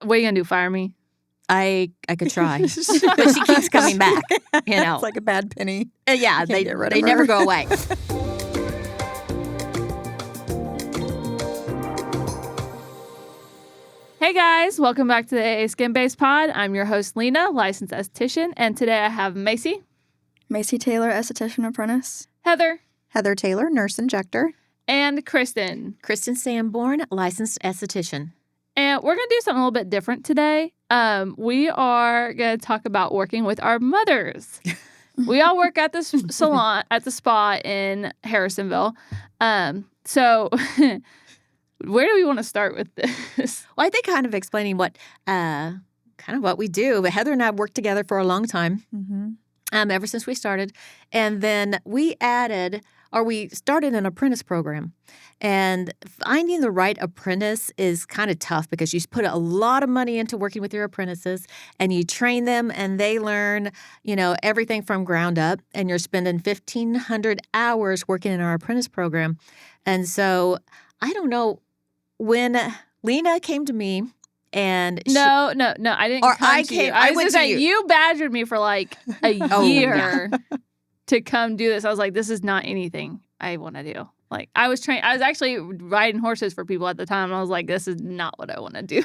What are you going to do, fire me? I could try, but she keeps coming back, you know. It's like a bad penny. Yeah, they never go away. Hey guys, welcome back to the AA Skin Babes Pod. I'm your host, Lena, licensed esthetician, and today I have Macy. Macy Taylor, esthetician apprentice. Heather. Heather Taylor, nurse injector. And Kristen. Kristen Sanborn, licensed esthetician. And we're going to do something a little bit different today. We are going to talk about working with our mothers. We all work at this salon, at the spa in Harrisonville. So where do we want to start with this? Well, I think kind of explaining what we do. But Heather and I have worked together for a long time, ever since we started. And then we started an apprentice program. And finding the right apprentice is kind of tough because you put a lot of money into working with your apprentices and you train them and they learn, everything from ground up. And you're spending 1,500 hours working in our apprentice program. And so I don't know when Lena came to me and No, I didn't come to you. I went to you. You badgered me for like a year to come do this. I was like, this is not anything I want to do. Like, I was actually riding horses for people at the time, and I was like, this is not what I want to do.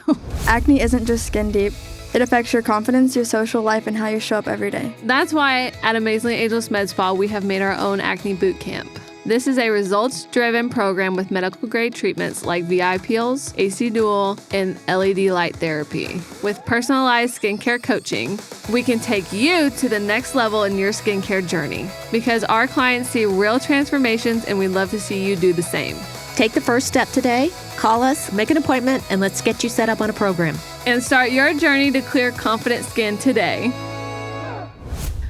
Acne isn't just skin deep. It affects your confidence, your social life, and how you show up every day. That's why at Amazingly Ageless Medspa, we have made our own acne boot camp. This is a results-driven program with medical-grade treatments like VI peels, AC Dual, and LED light therapy. With personalized skincare coaching, we can take you to the next level in your skincare journey because our clients see real transformations and we'd love to see you do the same. Take the first step today, call us, make an appointment, and let's get you set up on a program. And start your journey to clear confident skin today.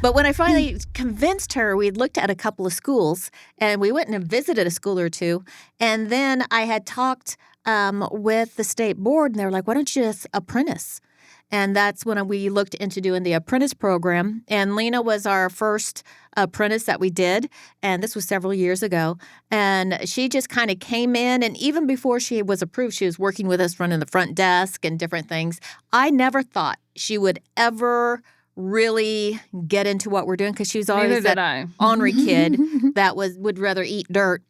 But when I finally convinced her, we had looked at a couple of schools and we went and visited a school or two. And then I had talked with the state board and they were like, why don't you just apprentice? And that's when we looked into doing the apprentice program. And Lena was our first apprentice that we did. And this was several years ago. And she just kind of came in. And even before she was approved, she was working with us, running the front desk and different things. I never thought she would ever really get into what we're doing because she was always that ornery kid that would rather eat dirt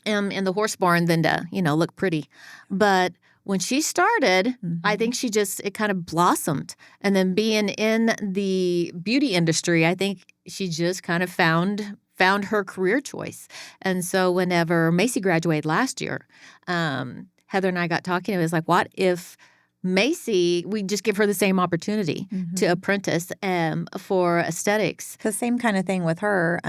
in the horse barn than to look pretty. But when she started, I think it kind of blossomed. And then being in the beauty industry, I think she just kind of found her career choice. And so whenever Macy graduated last year, Heather and I got talking. It was like, what if Macy, we just give her the same opportunity to apprentice for aesthetics. The same kind of thing with her.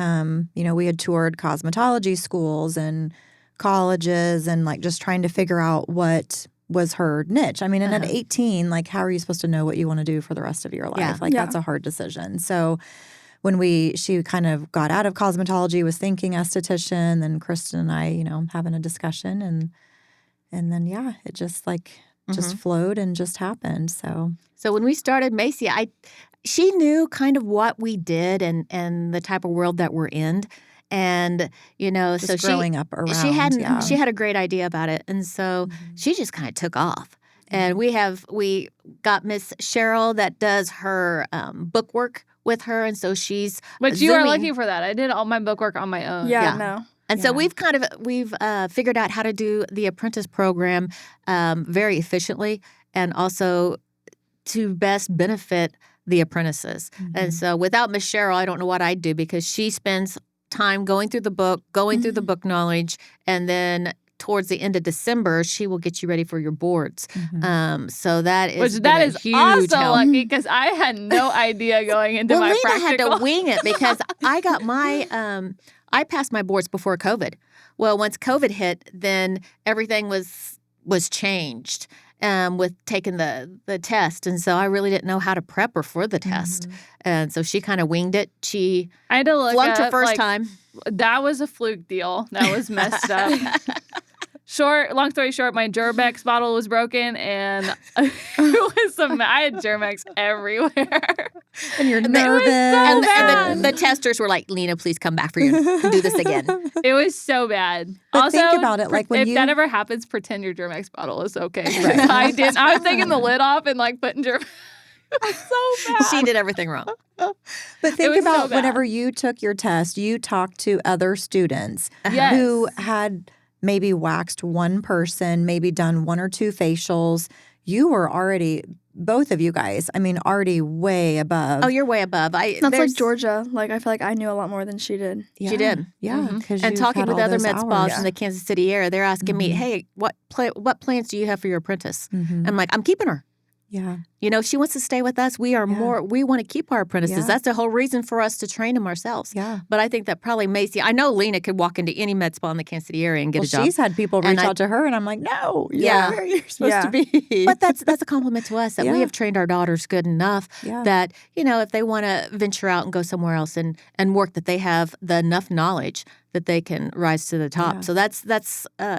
We had toured cosmetology schools and colleges and like just trying to figure out what was her niche. I mean, and at 18, like how are you supposed to know what you want to do for the rest of your life? That's a hard decision. So when she kind of got out of cosmetology, was thinking esthetician, then Kristen and I, having a discussion and then, it just just flowed and just happened. So when we started Macy, she knew kind of what we did and the type of world that we're in. And, just so growing up around. She had a great idea about it. And so she just kind of took off. And we got Miss Cheryl that does her book work with her. And so she's But you are looking for that. I did all my book work on my own. No. And so we've figured out how to do the apprentice program very efficiently and also to best benefit the apprentices. And so without Miss Cheryl, I don't know what I'd do because she spends time going through the book, through the book knowledge, and then towards the end of December, she will get you ready for your boards. So that is huge also help. lucky because I had no idea going into my Lena practical. had to wing it because I got I passed my boards before COVID. Well, once COVID hit, then everything was changed with taking the test. And so I really didn't know how to prep her for the test. And so she kind of winged it. I had to look flunked up, her first time. That was a fluke deal. That was messed up. Long story short, my Germex bottle was broken, and I had Germex everywhere. And you're was nervous. so And bad. the testers were like, Lena, please come back for you and do this again. It was so bad. But also, think about it, like when if you- that ever happens, pretend your Germex bottle is okay. Right. I didn't. I was taking the lid off and like putting Germex. It was so bad. She did everything wrong. But was think so about bad. whenever you took your test, you talked to other students Yes. who had maybe waxed one person, maybe done 1 or 2 facials. You were already, both of you guys, already way above. Oh, you're way above. That's like Georgia. Like, I feel like I knew a lot more than she did. Yeah. She did. Yeah. Mhm. 'Cause And you've talking had with all other those med spas hours. in the Kansas City area, they're asking me, Mhm. hey, what plans do you have for your apprentice? Mhm. I'm like, I'm keeping her. Yeah. You know, she wants to stay with us. We want to keep our apprentices. Yeah. That's the whole reason for us to train them ourselves. Yeah. But I think that probably Macy, I know Lena could walk into any med spa in the Kansas City area and get Well, a job. she's had people And reach out to her, and I'm like, no, you're Yeah. where you're supposed Yeah. to be. But that's a compliment to us that we Yeah. have trained our daughters good enough Yeah. that, you know, if they want to venture out and go somewhere else and work, that they have enough knowledge that they can rise to the top. Yeah. So that's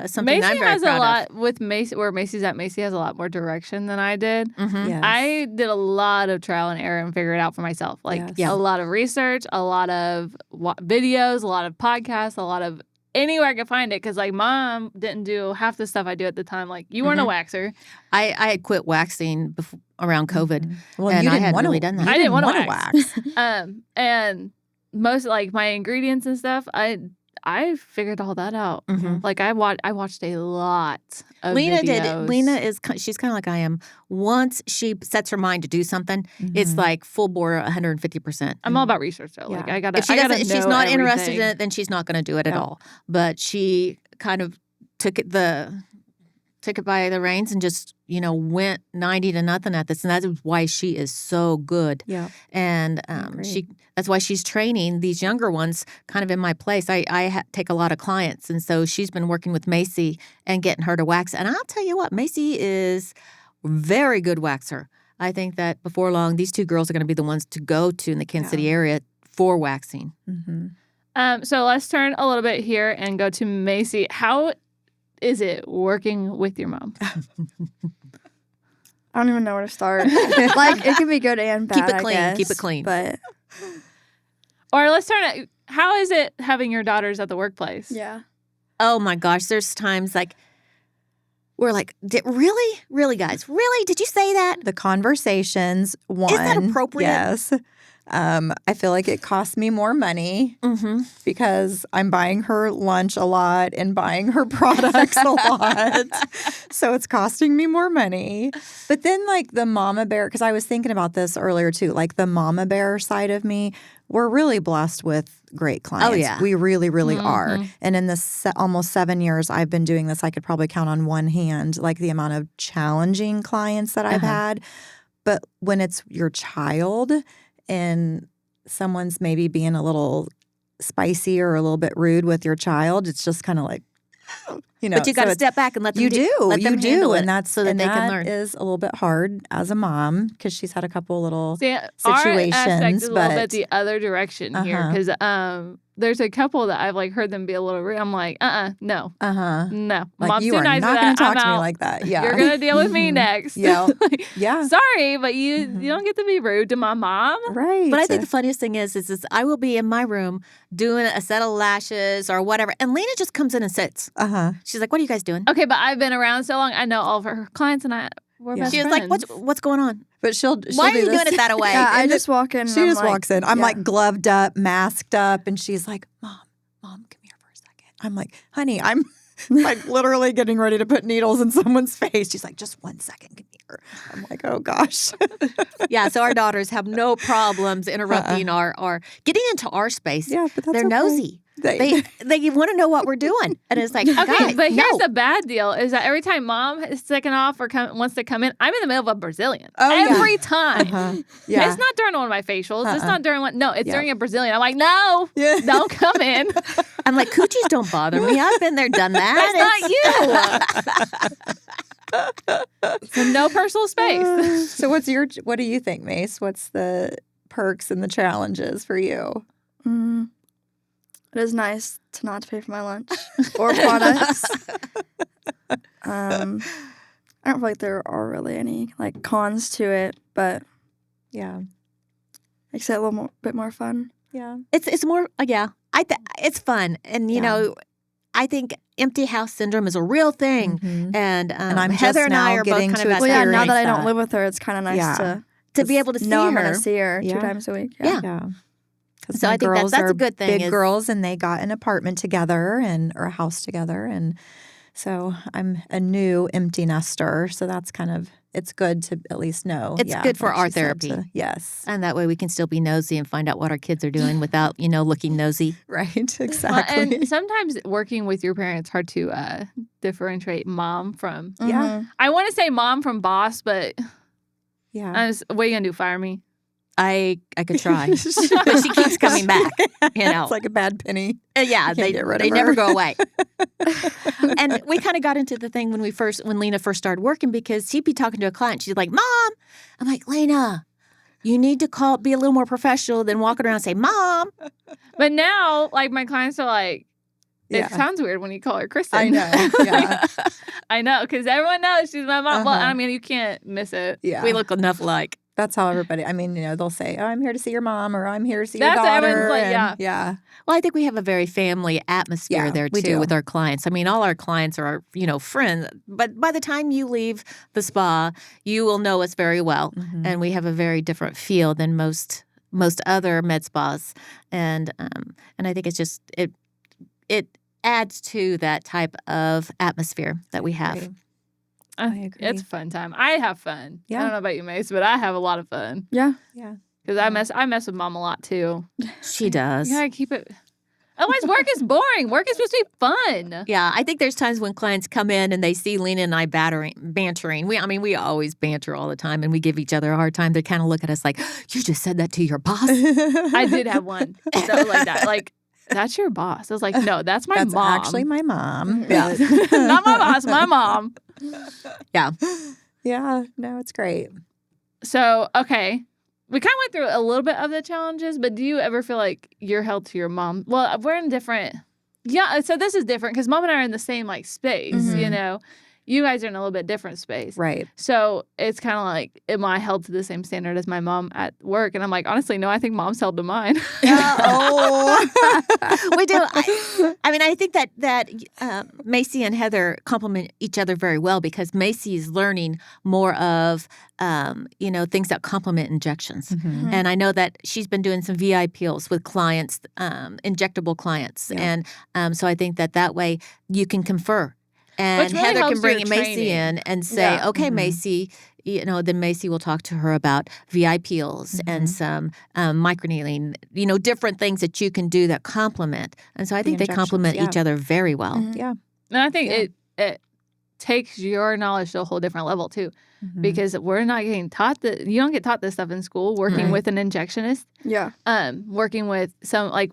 something Macy I'm very has proud a lot with Macy. Where Macy's at, Macy has a lot more direction than I did. of. Mm-hmm. Yes. I did a lot of trial and error and figure it out for myself. Like Yes. Yeah. a lot of research, a lot of videos, a lot of podcasts, a lot of anywhere I could find it. Because like Mom didn't do half the stuff I do at the time. Like you weren't a waxer. I had quit waxing around COVID. Mhm. Well, and you I didn't hadn't want really to. done that. You I didn't wanna wanna wax. And most like my ingredients and stuff, I figured all that out. Mhm. Like I watched a lot of Lena videos. did it. Lena she's kind of like I am. Once she sets her mind to do something, it's Mhm. like full bore 150%. I'm all about research though. Like Yeah. I gotta. If she I gotta doesn't, if she's know not interested everything. in it, then she's not going to do it at Yeah. all. But she kind of took it by the reins and just, you know, went 90 to nothing at this. And that is why she is so good. Yeah. And Great. that's why she's training these younger ones kind of in my place. I take a lot of clients. And so she's been working with Macy and getting her to wax. And I'll tell you what, Macy is a very good waxer. I think that before long, these 2 girls are going to be the ones to go to in the Kansas City area for waxing. Mhm. So let's turn a little bit here and go to Macy. How is it working with your mom? I don't even know where to start. Like, it can be good and bad. Keep it I clean, guess, keep it clean. But Or let's turn it. How is it having your daughters at the workplace? yeah. Oh my gosh, there's times like we're like, really, guys, really? Did you say that? The conversations, one. that appropriate? Yes. I feel like it costs me more money Mm-hmm. because I'm buying her lunch a lot and buying her products a lot. So it's costing me more money. But then, like the mama bear, because I was thinking about this earlier too, like the mama bear side of me, we're really blessed with great clients. yeah. We really, really are. Mhm. And in the almost 7 years I've been doing this, I could probably count on one hand, like the amount of challenging clients that I've had. But when it's your child and someone's maybe being a little spicy or a little bit rude with your child, it's just kind of like, you know. But you got to so step back and let them you do, let them handle it and that's so that and they can that learn. is a little bit hard as a mom because she's had a couple little See, our aspect situations, is a little bit but- the other direction here Uh-huh. because there's a couple that I've like heard them be a little rude. I'm like, no, no. no, Like Mom's you too are nice not for going that. to talk I'm to me out. like that. Yeah, You're gonna deal with me Mhm. next. Yeah. Like, Yeah. Sorry, but you Mhm. don't get to be rude to my mom. Right. But I think the funniest thing is I will be in my room doing a set of lashes or whatever, and Lena just comes in and sits. She's like, "What are you guys doing?" Okay, but I've been around so long. I know all of her clients, and we're Yeah. best She was friends. like, "What's going on? But she'll Why are do you this. doing it that way?" Yeah, I And just walk in. And She I'm just like, walks in. I'm yeah. like gloved up, masked up, and she's like, Mom, come here for a second. I'm like, honey, I'm like literally getting ready to put needles in someone's face. She's like, just 1 second, come here. I'm like, oh gosh. Yeah, so our daughters have no problems interrupting our getting into our space. Yeah, but that's They're okay. nosy. They want to know what we're doing, and it's like, Okay, guys, but here's no. the bad deal: is that every time Mom is taking off or wants to come in, I'm in the middle of a Brazilian Oh, yeah. every time. Uh-huh. Yeah. It's not during one of my facials. It's not during one. No, it's Yeah. during a Brazilian. I'm like, no, Yeah. don't come in. I'm like, coochies don't bother me. I've been there, done that. That's not you. So no personal space. So what do you think, Mace? What's the perks and the challenges for you? It is nice to not pay for my lunch or products. I don't feel like there are really any like cons to it, but Yeah. makes it a little bit more fun. Yeah. It's more it's fun, and you know, I think empty house syndrome is a real thing, Mhm. and I'm Heather just and I now are both getting kind to of at Well, yeah, now experience that I don't that. live with her, it's kind of nice Yeah. to be able to see know I'm her. going to see her Yeah. 2 times a week. Yeah. Yeah. 'Cause So my I think girls that's a are good thing big is- girls, and they got an apartment together or a house together, and so I'm a new empty nester. So that's it's good to at least know. It's good for like our she said, therapy. yes, And that way we can still be nosy and find out what our kids are doing without, looking nosy. right, Well, exactly. and sometimes working with your parents hard to differentiate mom from. Yeah. I want to say mom from boss, but Yeah. what are you gonna do? Fire me? I could try, but she keeps coming back. It's like a bad penny. Yeah, Can't get rid of they never her. go away. And we kind of got into the thing when Lena first started working, because she'd be talking to a client. She's like, "Mom," I'm like, "Lena, you need to be a little more professional than walking around and say, 'Mom.'" But now, like my clients are like, it Yeah. sounds weird when you call her Kristen. I know. Yeah. I know, because everyone knows she's my mom. Well, Uh-huh. I mean, you can't miss it. Yeah. We look enough alike. That's how everybody. I mean, they'll say, "Oh, I'm here to see your mom," or "I'm here to see your That's what daughter." everyone's like, and- yeah. Well, I think we have a very family atmosphere Yeah, there we too do. with our clients. I mean, all our clients are, friends. But by the time you leave the spa, you will know us very well, Mhm. and we have a very different feel than most other med spas. And I think it's just it adds to that type of atmosphere that we have. Agree. I agree. It's a fun time. I have fun. Yeah. I don't know about you, Mace, but I have a lot of fun Yeah. Yeah. because I mess with mom a lot too. She does. You gotta keep it. Otherwise, work is boring. Work is supposed to be fun. Yeah, I think there's times when clients come in and they see Lena and I bantering. We always banter all the time, and we give each other a hard time. They kind of look at us like, "You just said that to your boss." I did have one that was like that. Like, that's your boss. I was like, no, that's my That's mom. actually my mom. Yeah. Not my boss, my mom. Yeah. Yeah. No, it's great. So, okay. We kind of went through a little bit of the challenges, but do you ever feel like you're held to your mom? Well, we're in different. Yeah, so this is different because mom and I are in the same space, Mhm. You guys are in a little bit different space. Right. So it's kind of like, am I held to the same standard as my mom at work? And I'm like, honestly, no, I think mom's held to mine. We do. I think that Macy and Heather complement each other very well, because Macy is learning more of things that complement injections. Mhm. And I know that she's been doing some VIPs with clients, injectable clients, Yeah. and so I think that way you can confer. And Which really Heather helps can bring your Macy training. in and say, Yeah. "Okay, Mhm. Macy." Then Macy will talk to her about VIPs and Mhm. some microneedling, different things that you can do that complement. And so I The think they injections, complement yeah. each other very well. Mhm. Yeah. And I think Yeah. it takes your knowledge to a whole different level too, Mhm. because we're not getting taught that. You don't get taught this stuff in school. Working Right. with an injectionist, Yeah. working with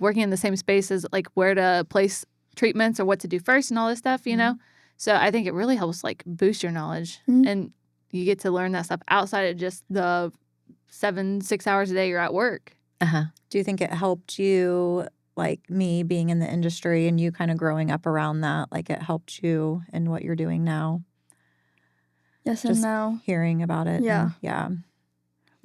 working in the same spaces, like where to place treatments or what to do first and all this stuff. So I think it really helps boost your knowledge, Mhm. and you get to learn that stuff outside of just the 6 hours a day you're at work. Uh-huh. Do you think it helped you, like me being in the industry and you kind of growing up around that? Like it helped you in what you're doing now? Yes Just and no. hearing about it. Yeah. and- yeah.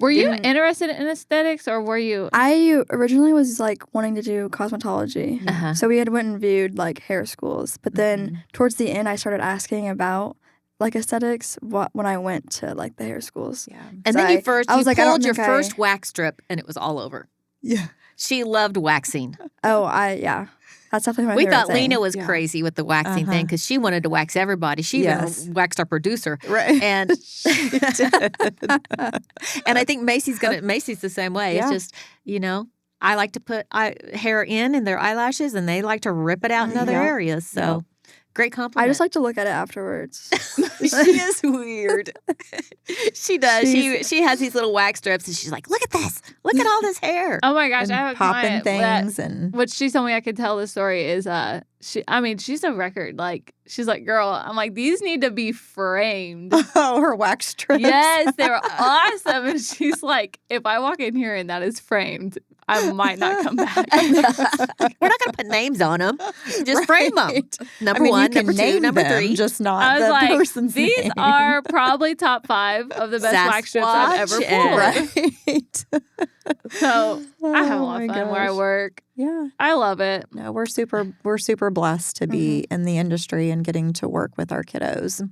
Were you Didn't- interested in aesthetics, or were you? I originally was wanting to do cosmetology. Uh-huh. So we had went and viewed hair schools. But then towards the end I started asking about aesthetics when I went to the hair schools. Yeah. And then I was you like, I don't pulled your think first wax strip, and it was all over. Yeah. She loved waxing. Oh, yeah. That's definitely my We favorite thought thing. Lena was Yeah. crazy with the waxing thing, Uh-huh. because she wanted to wax everybody. She Yes. even waxed our producer. Right. And and I think Macy's the same way. Yeah. It's just, I like to put hair in their eyelashes, and they like to rip it out in other Yep. areas. So great compliment. I just like to look at it afterwards. She is weird. She does. She's- She has these little wax strips, and she's like, "Look at this! Look at all this hair!" Oh my gosh, And I have a popping client that- things and What she told me I could tell the story is she's a record. She's like, girl, I'm like, these need to be framed. oh, her wax strips. Yes, they were awesome. And she's like, if I walk in here and that is framed, I might not come back. We're not going to put names on them. Just frame them. Number I mean, one, you can number two, name number them, three. just not I was the like, person's these name. are probably top 5 of the best wax strips I've ever Sasquatch pulled. and- Right. So I have a Oh lot of my fun where I gosh. work. Yeah. I love it. No, we're super blessed to be in the industry and getting to work with our kiddos.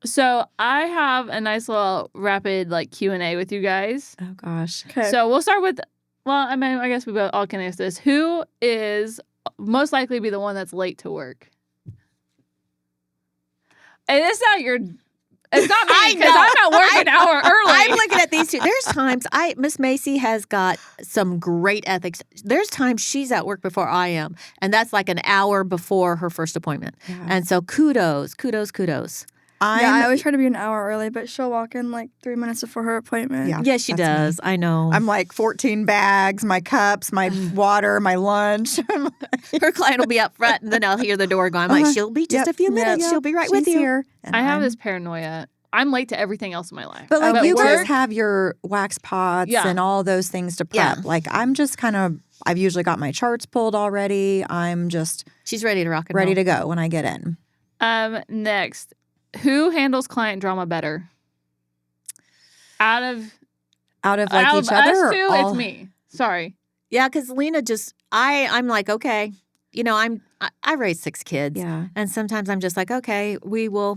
So I have a nice little rapid like Q&A with you guys. Oh gosh. Okay. So we'll start with, well, I mean, I guess we all can answer this. Who is most likely to be the one that's late to work? And it's not me because I'm at work an hour early. I'm looking at these two. There's times Miss Macy has got some great ethics. There's times she's at work before I am, and that's like an hour before her first appointment. Yeah. And so kudos. I always try to be an hour early, but she'll walk in like 3 minutes before her appointment. Yeah. Yes, she That's does. I know. I'm like 14 bags, my cups, my water, my lunch. Her client will be up front, and then I'll hear the door go. I'm like, she'll be just a few minutes. She'll be right with She's you. here. And I have I'm- this paranoia. I'm late to everything else in my life. But like I'm you at guys work. have your wax pots Yeah. and all those things to prep. Yeah. Like I'm just I've usually got my charts pulled already. I'm just She's ready to rock and ready roll. to go when I get in. Next, who handles client drama better? Out of Like each us other. two, or all- it's me. Sorry. Yeah, because Lena just I'm like, okay, I raised 6 kids. Yeah. And sometimes I'm just like, okay, we'll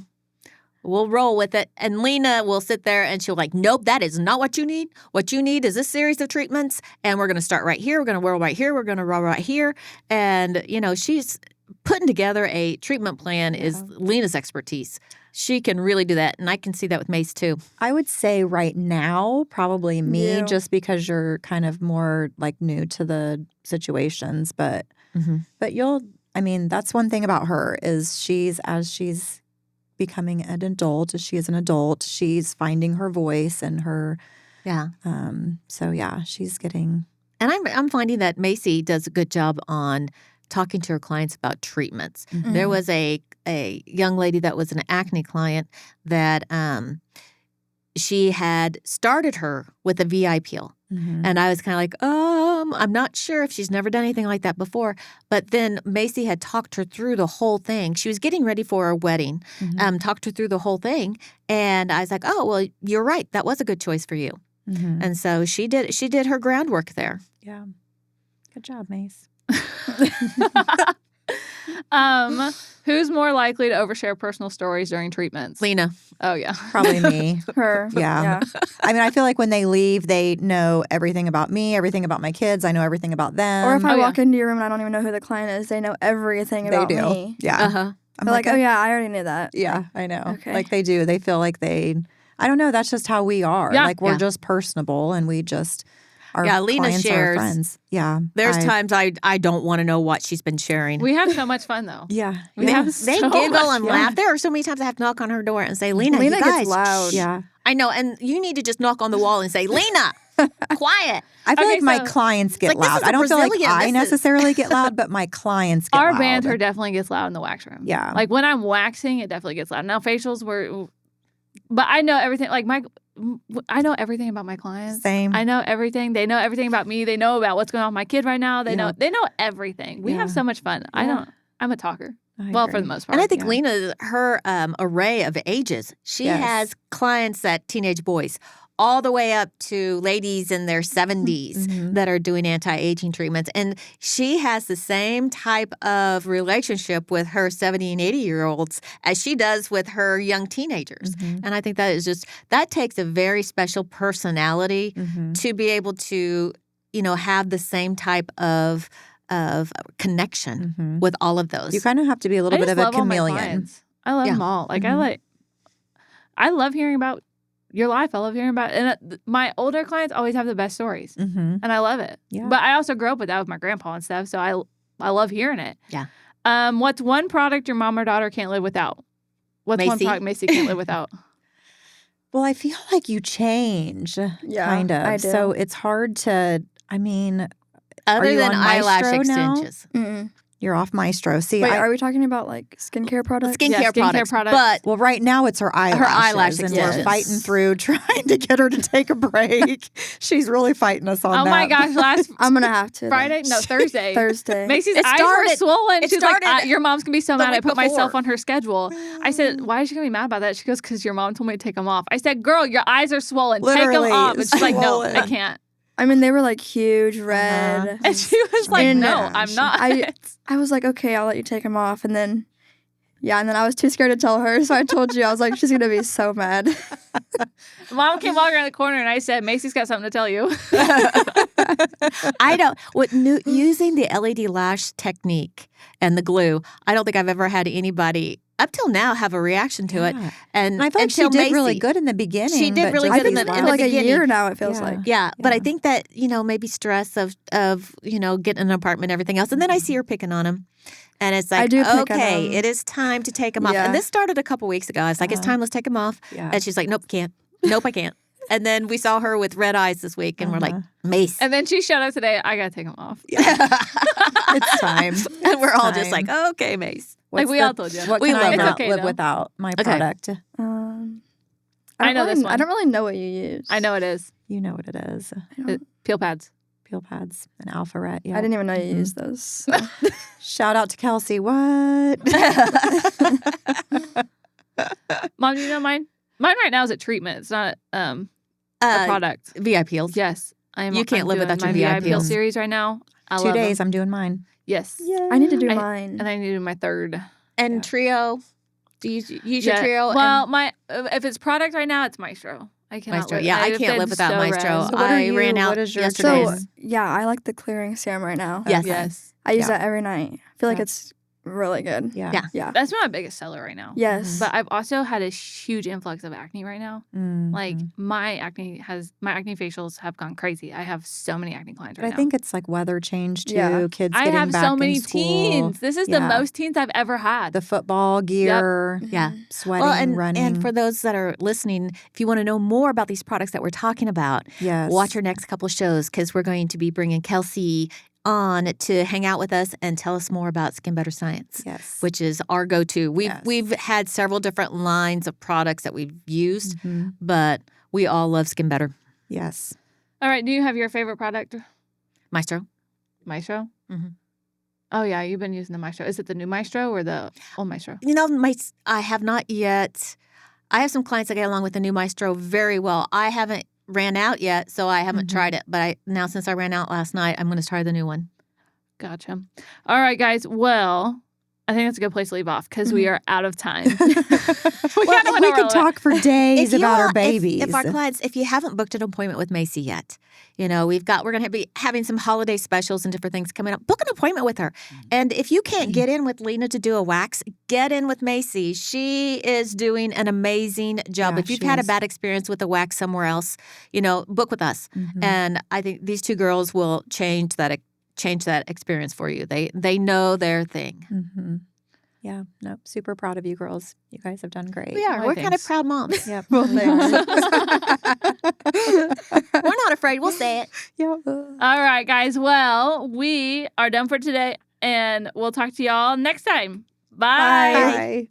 roll with it. And Lena will sit there and she'll like, nope, that is not what you need. What you need is this series of treatments. And we're going to start right here. We're going to roll right here. We're going to roll right here. And, she's putting together a treatment plan is Lena's expertise. She can really do that. And I can see that with Mace too. I would say right now, probably me, You. just because you're kind of more like new to the situations. But that's one thing about her is as she's becoming an adult, as she is an adult, she's finding her voice and her, Yeah. so yeah, she's getting. And I'm finding that Macy does a good job on talking to her clients about treatments. Mm-hmm. There was a young lady that was an acne client that she had started her with a VI peel. Mm-hmm. And I was kind of like, I'm not sure if she's never done anything like that before. But then Macy had talked her through the whole thing. She was getting ready for her wedding, talked her through the whole thing. And I was like, oh, well, you're right. That was a good choice for you. Mm-hmm. And so she did her groundwork there. Yeah. Good job, Mace. Who's more likely to overshare personal stories during treatments? Lena. Oh yeah. Probably me. Her. Yeah. I mean, I feel like when they leave, they know everything about me, everything about my kids. I know everything about them. Or if I Oh, yeah. walk into your room and I don't even know who the client is, they know everything they about do. me. Yeah. Uh-huh. I'm They're like, oh yeah, I already knew that. Yeah, I know. Okay. Like they do. They feel like I don't know. That's just how we are. Yeah. Like we're Yeah. just personable and we just are Yeah, Lena clients are shares. friends. Yeah. There's times I don't want to know what she's been sharing. We have so much fun though. Yeah. We yeah. have They so giggle much and fun. laugh. There are so many times I have to knock on her door and say, Lena, Lena you guys, gets loud. Yeah. I know, and you need to just knock on the wall and say, Lena, quiet. I feel Okay, like my so- clients get like, this loud. is a I don't feel like Brazilian. I This is- necessarily get loud, but my clients get Our loud. banter definitely gets loud in the wax room. Yeah. Like when I'm waxing, it definitely gets loud. Now facials but I know everything. Like I know everything about my clients. Same. I know everything. They know everything about me. They know about what's going on with my kid right now. They know everything. We have Yeah. so much fun. I'm a talker. I Well, agree. for the most part. And I think Yeah. Lena, her array of ages, she Yes. has clients that teenage boys, all the way up to ladies in their 70s Mhm. that are doing anti-aging treatments. And she has the same type of relationship with her 70 and 80-year-olds as she does with her young teenagers. Mhm. And I think that takes a very special personality Mhm. to be able to, have the same type of connection Mhm. with all of those. You kind of have to be a little I bit just of a love all my chameleon. clients. I love Yeah. them all. Like Mhm. I love hearing about your life. I love hearing about and my older clients always have the best stories, Mm-hmm. and I love it. Yeah. But I also grew up with that with my grandpa and stuff, so I love hearing it. Yeah. What's one product your mom or daughter can't live without? What's one Macy. product Macy can't live without? Well, I feel like you change, Yeah, kind of. I do. So it's hard to. I mean, Other you than on eyelash Maestro now? extensions. Mm-mm. You're off Maestro. See, Wait, are we talking about like skincare products? Skincare products. products. But well, right now it's her eyelashes. eyelash and extensions. we're fighting through trying to get her to take a break. She's really fighting us on that. Oh my gosh, last I'm gonna have to. Friday? No, Thursday. Thursday. Macy's It eyes started- were swollen. it She's like, started your mom's going to be so the mad. I week put myself before. on her schedule. I said, why is she going to be mad about that? She goes, because your mom told me to take them off. I said, girl, your eyes are swollen. Literally take them off. And she's like, no, swollen. I can't. I mean, they were like huge, red. And she was like, And, no, I'm not. I was like, okay, I'll let you take them off. And then I was too scared to tell her. So I told you, I was like, she's going to be so mad. Mom came walking around the corner and I said, Macy's got something to tell you. I don't. Using the LED lash technique and the glue, I don't think I've ever had anybody up till now have a reaction to it. Yeah. And I thought she until did really Macy. good in the beginning. She did but really just good in these the- For in last- like a beginning. year now, it feels Yeah. like. Yeah, but I Yeah. think that, maybe stress of getting an apartment and everything else. And then I see her picking on him. And it's like, I do pick on okay, him. it is time to take them off. Yeah. And this started a couple weeks ago. I was like, it's time, let's take them off. Yeah. And she's like, nope, can't. Nope, I can't. And then we saw her with red eyes this week, and we're like, Mace. And then she showed up today. I got to take them off. It's time. And we're all just time. like, okay, Mace. Like What's we all told you. What We can I love it. not It's okay, live though. without my Okay. product? I know this I one. don't really know what you use. I know it is. You know what it is. Peel pads. Peel pads and Alpharet. Yeah. I didn't even know you Mhm. used those. Shout out to Kelsey. What? Mom, do you know mine? Mine right now is a treatment. It's not a product. VIPs. Yes. I'm can't live doing without my your VIPL VIPs. series right now. I 2 love days. them. I'm doing mine. Yes. I need to do I- mine. And I need to do my third. And Yeah. Trio. Do you use your Yeah. Trio? Well, if it's product right now, it's Maestro. I cannot Maestro. live. Yeah, I I've can't been live without so Maestro. red. So what are I you- ran out what is your yesterday. So, I like the clearing serum right now. Yes. Yes. I use Yeah. that every night. I feel like Yeah. it's really good. Yeah. Yeah. Yeah. That's my biggest seller right now. Yes. But I've also had a huge influx of acne right now. Mhm. Like my acne facials have gone crazy. I have so many acne clients But right I think it's like weather change too. Yeah. Kids now. I getting have back so many in school. teens. This is the Yeah. most teens I've ever had. The football gear, Yeah. sweating, Well, and running. for those that are listening, if you want to know more about these products that we're talking about, yes. watch our next couple of shows because we're going to be bringing Kelsey on to hang out with us and tell us more about Skin Better Science, Yes. which is our go-to. Yes. We've had several different lines of products that we've used, Mhm. but we all love Skin Better. Yes. All right. Do you have your favorite product? Maestro. Maestro? Mhm. Oh, yeah. You've been using the Maestro. Is it the new Maestro or the old Maestro? I have not yet. I have some clients that get along with the new Maestro very well. I haven't ran out yet, so I haven't tried it. But now since I ran out last night, I'm going to try the new one. Gotcha. All right, guys. Well, I think that's a good place to leave off because we are out of time. we could talk for days If you about our all- babies. If our clients, if you haven't booked an appointment with Macy yet, we're going to be having some holiday specials and different things coming up. Book an appointment with her. And if you can't get in with Lena to do a wax, get in with Macy. She is doing an amazing job. Yeah, if you've she had a is. bad experience with a wax somewhere else, book with us. Mhm. And I think these two girls will change that experience for you. They know their thing. Mhm. Yeah. Nope. Super proud of you girls. You guys have done great. We are. Why, We're kind of thanks. proud moms. Yep. We're we are. not afraid. We'll say it. Yep. All right, guys. Well, we are done for today, and we'll talk to y'all next time. Bye. Bye.